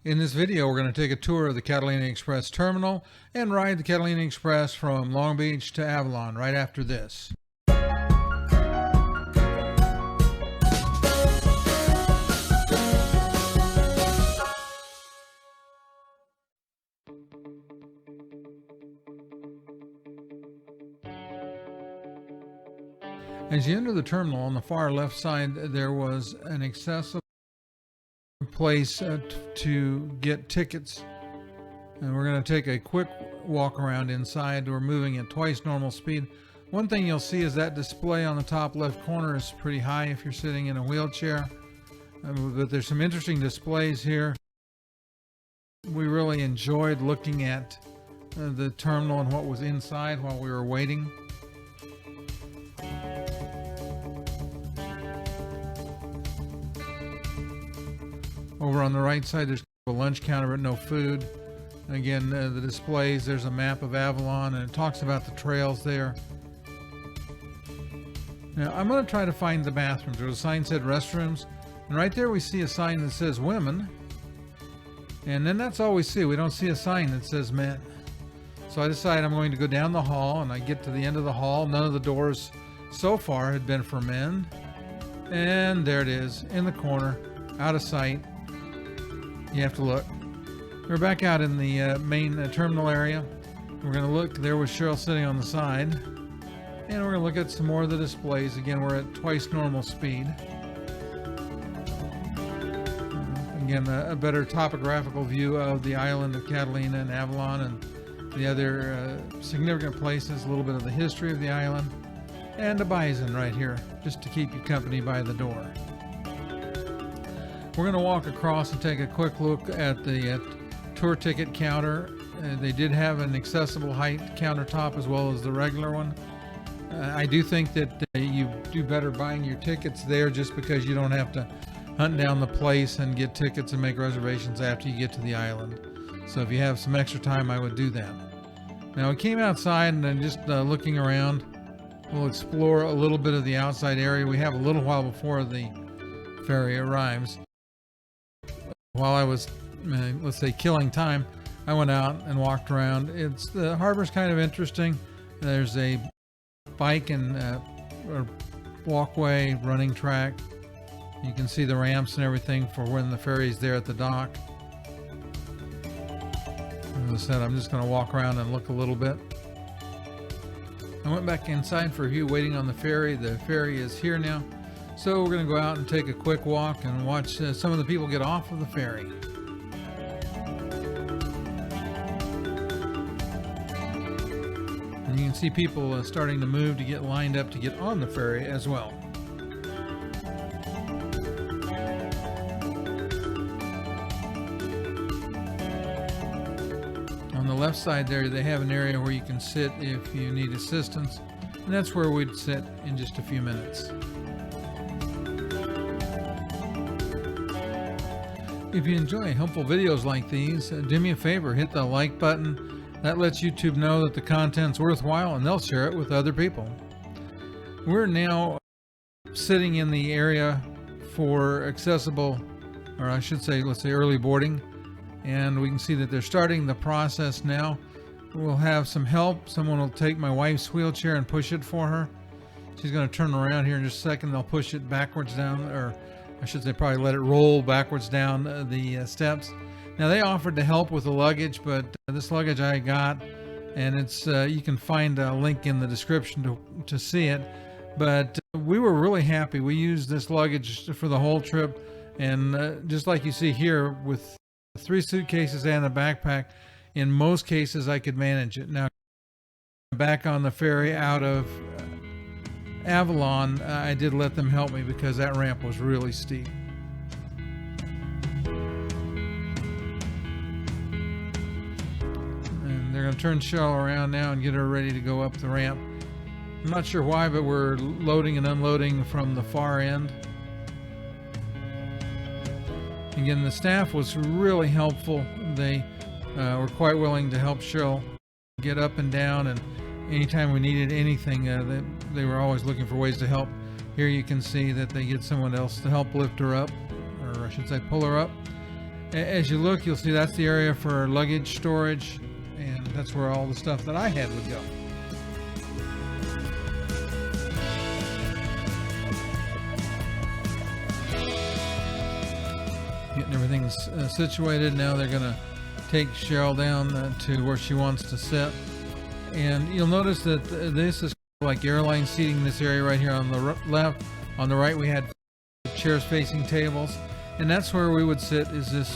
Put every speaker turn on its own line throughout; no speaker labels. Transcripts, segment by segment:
In this video, we're going to take a tour of the Catalina Express terminal and ride the Catalina Express from Long Beach to Avalon right after this. As you enter the terminal, on the far left side, there was an accessible place to get tickets, and we're going to take a quick walk around inside. We're moving at twice normal speed. One thing you'll see is that display on the top left corner is pretty high if you're sitting in a wheelchair, but there's some interesting displays here. We really enjoyed looking at the terminal and what was inside while we were waiting. Over on the right side, there's a lunch counter but no food. Again, the displays, there's a map of Avalon and it talks about the trails there. Now, I'm going to try to find the bathrooms. There's a sign that said restrooms, and right there we see a sign that says women. And then that's all we see. We don't see a sign that says men. So I decide I'm going to go down the hall, and I get to the end of the hall. None of the doors so far had been for men. And there it is, in the corner, out of sight. You have to look. We're back out in the main terminal area. We're going to look. There was Cheryl sitting on the side. And we're going to look at some more of the displays. Again, we're at twice normal speed. Again, a better topographical view of the island of Catalina and Avalon and the other significant places. A little bit of the history of the island. And a bison right here, just to keep you company by the door. We're going to walk across and take a quick look at the tour ticket counter. They did have an accessible height countertop as well as the regular one. I do think that you do better buying your tickets there, just because you don't have to hunt down the place and get tickets and make reservations after you get to the island. So if you have some extra time, I would do that. Now, we came outside and just looking around. We'll explore a little bit of the outside area. We have a little while before the ferry arrives. While I was, let's say, killing time, I went out and walked around. The harbor's kind of interesting. There's a bike and walkway, running track. You can see the ramps and everything for when the ferry's there at the dock. As I said, I'm just going to walk around and look a little bit. I went back inside for a few, waiting on the ferry. The ferry is here now. So we're going to go out and take a quick walk and watch some of the people get off of the ferry. And you can see people starting to move to get lined up to get on the ferry as well. On the left side there, they have an area where you can sit if you need assistance. And that's where we'd sit in just a few minutes. If you enjoy helpful videos like these, do me a favor, hit the like button. That lets YouTube know that the content's worthwhile and they'll share it with other people. We're now sitting in the area for accessible, or I should say, let's say early boarding. And we can see that they're starting the process now. We'll have some help. Someone will take my wife's wheelchair and push it for her. She's going to turn around here in just a second. They'll push it backwards down, or I should say probably let it roll backwards down the steps. Now, they offered to help with the luggage, but this luggage I got, and it's you can find a link in the description to see it. But we were really happy. We used this luggage for the whole trip, and just like you see here, with 3 suitcases and a backpack, in most cases I could manage it. Now, back on the ferry out of Avalon, I did let them help me because that ramp was really steep. And they're going to turn Cheryl around now and get her ready to go up the ramp. I'm not sure why, but we're loading and unloading from the far end. Again, the staff was really helpful. They were quite willing to help Cheryl get up and down, and anytime we needed anything, they were always looking for ways to help. Here you can see that they get someone else to help lift her up, or I should say pull her up. As you look, you'll see that's the area for luggage storage, and that's where all the stuff that I had would go. Getting everything situated. Now they're gonna take Cheryl down to where she wants to sit, and you'll notice that this is like airline seating in this area right here on the left. On the right we had chairs facing tables, and that's where we would sit, is this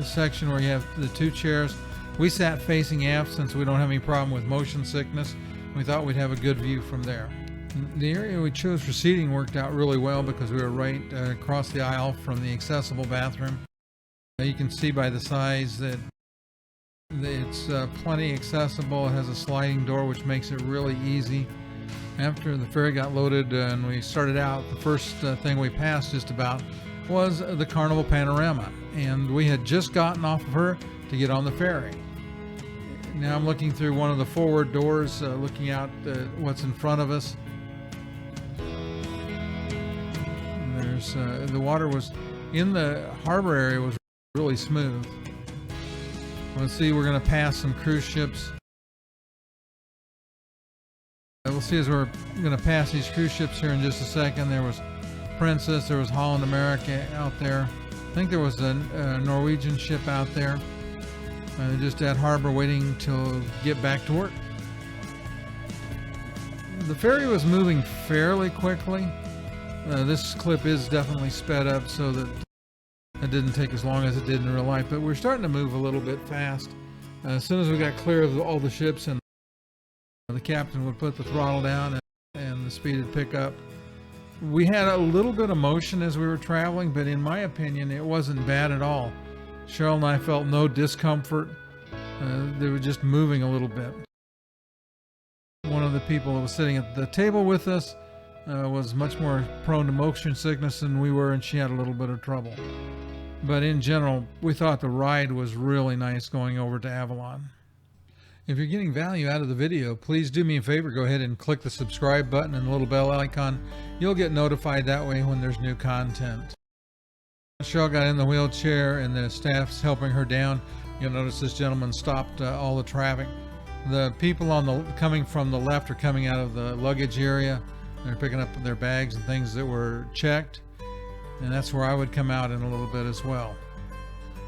section where you have the two chairs. We sat facing aft since we don't have any problem with motion sickness. We thought we'd have a good view from there. The area we chose for seating worked out really well because we were right across the aisle from the accessible bathroom. You can see by the size that it's plenty accessible. It has a sliding door, which makes it really easy. After the ferry got loaded and we started out, the first thing we passed just about was the Carnival Panorama, and we had just gotten off of her to get on the ferry. Now I'm looking through one of the forward doors, looking out what's in front of us. And there's the water was in the harbor area was really smooth. Let's see, we're going to pass some cruise ships. We'll see as we're going to pass these cruise ships here in just a second. There was Princess, there was Holland America out there. I think there was a Norwegian ship out there, just at harbor waiting to get back to work. The ferry was moving fairly quickly. This clip is definitely sped up so that it didn't take as long as it did in real life, but we're starting to move a little bit fast. As soon as we got clear of all the ships, and the captain would put the throttle down and the speed would pick up. We had a little bit of motion as we were traveling, but in my opinion, it wasn't bad at all. Cheryl and I felt no discomfort. They were just moving a little bit. One of the people that was sitting at the table with us was much more prone to motion sickness than we were, and she had a little bit of trouble. But in general, we thought the ride was really nice going over to Avalon. If you're getting value out of the video, please do me a favor, go ahead and click the subscribe button and the little bell icon. You'll get notified that way when there's new content. Cheryl got in the wheelchair and the staff's helping her down. You'll notice this gentleman stopped all the traffic. The people coming from the left are coming out of the luggage area. They're picking up their bags and things that were checked, and that's where I would come out in a little bit as well.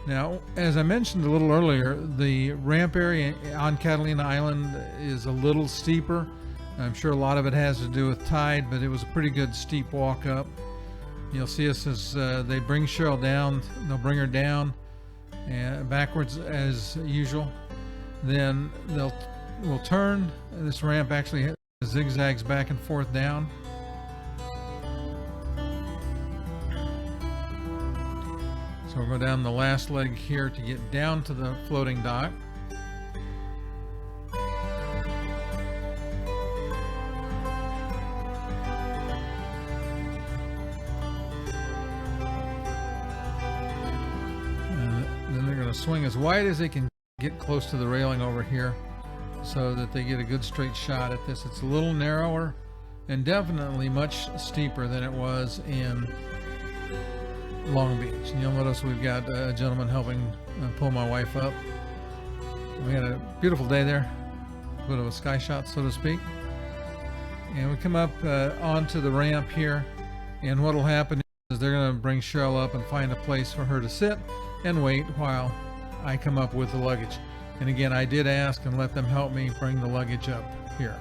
Now, as I mentioned a little earlier, the ramp area on Catalina Island is a little steeper. I'm sure a lot of it has to do with tide, but it was a pretty good steep walk up. You'll see us as they bring Cheryl down. They'll bring her down backwards as usual. Then we'll turn. This ramp actually zigzags back and forth down. So we'll go down the last leg here to get down to the floating dock. And then they're going to swing as wide as they can get close to the railing over here so that they get a good straight shot at this. It's a little narrower and definitely much steeper than it was in Long Beach. And you'll notice we've got a gentleman helping pull my wife up. We had a beautiful day there, a bit of a sky shot, so to speak. And we come up onto the ramp here, and what will happen is they're going to bring Cheryl up and find a place for her to sit and wait while I come up with the luggage. And again, I did ask and let them help me bring the luggage up here.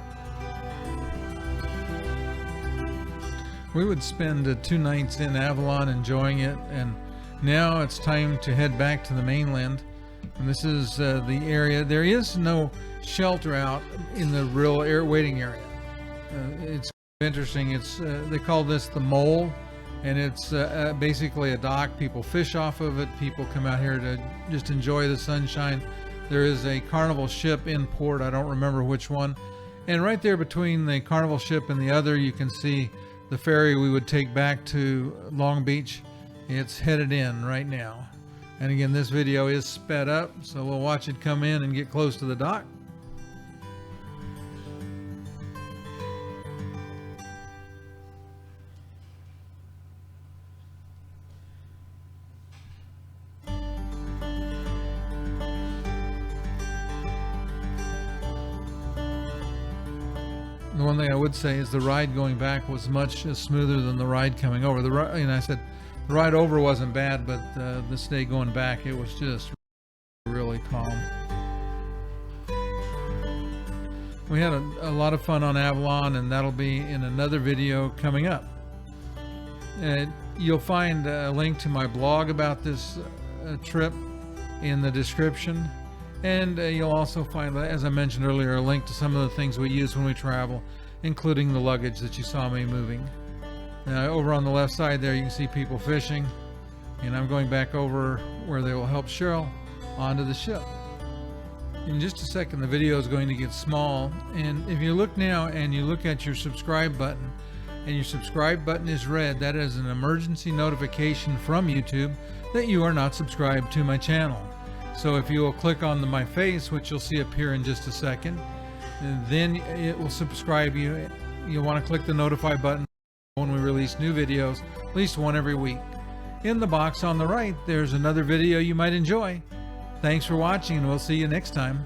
We would spend 2 nights in Avalon enjoying it, and now it's time to head back to the mainland. And this is the area. There is no shelter out in the real waiting area. It's interesting. It's they call this the Mole, and it's basically a dock. People fish off of it. People come out here to just enjoy the sunshine. There is a Carnival ship in port. I don't remember which one. And right there between the Carnival ship and the other, you can see the ferry we would take back to Long Beach. It's headed in right now. And again, this video is sped up, so we'll watch it come in and get close to the dock. The one thing I would say is the ride going back was much smoother than the ride coming over. And I said the ride over wasn't bad, but this day going back, it was just really calm. We had a lot of fun on Avalon, and that'll be in another video coming up. You'll find a link to my blog about this trip in the description, and you'll also find, as I mentioned earlier, a link to some of the things we use when we travel, including the luggage that you saw me moving. Over on the left side there, you can see people fishing, and I'm going back over where they will help Cheryl onto the ship. In just a second, the video is going to get small, and if you look now and you look at your subscribe button, and your subscribe button is red, that is an emergency notification from YouTube that you are not subscribed to my channel. So if you will click on my face, which you'll see appear in just a second, then it will subscribe you. You'll want to click the notify button when we release new videos, at least one every week. In the box on the right, there's another video you might enjoy. Thanks for watching, and we'll see you next time.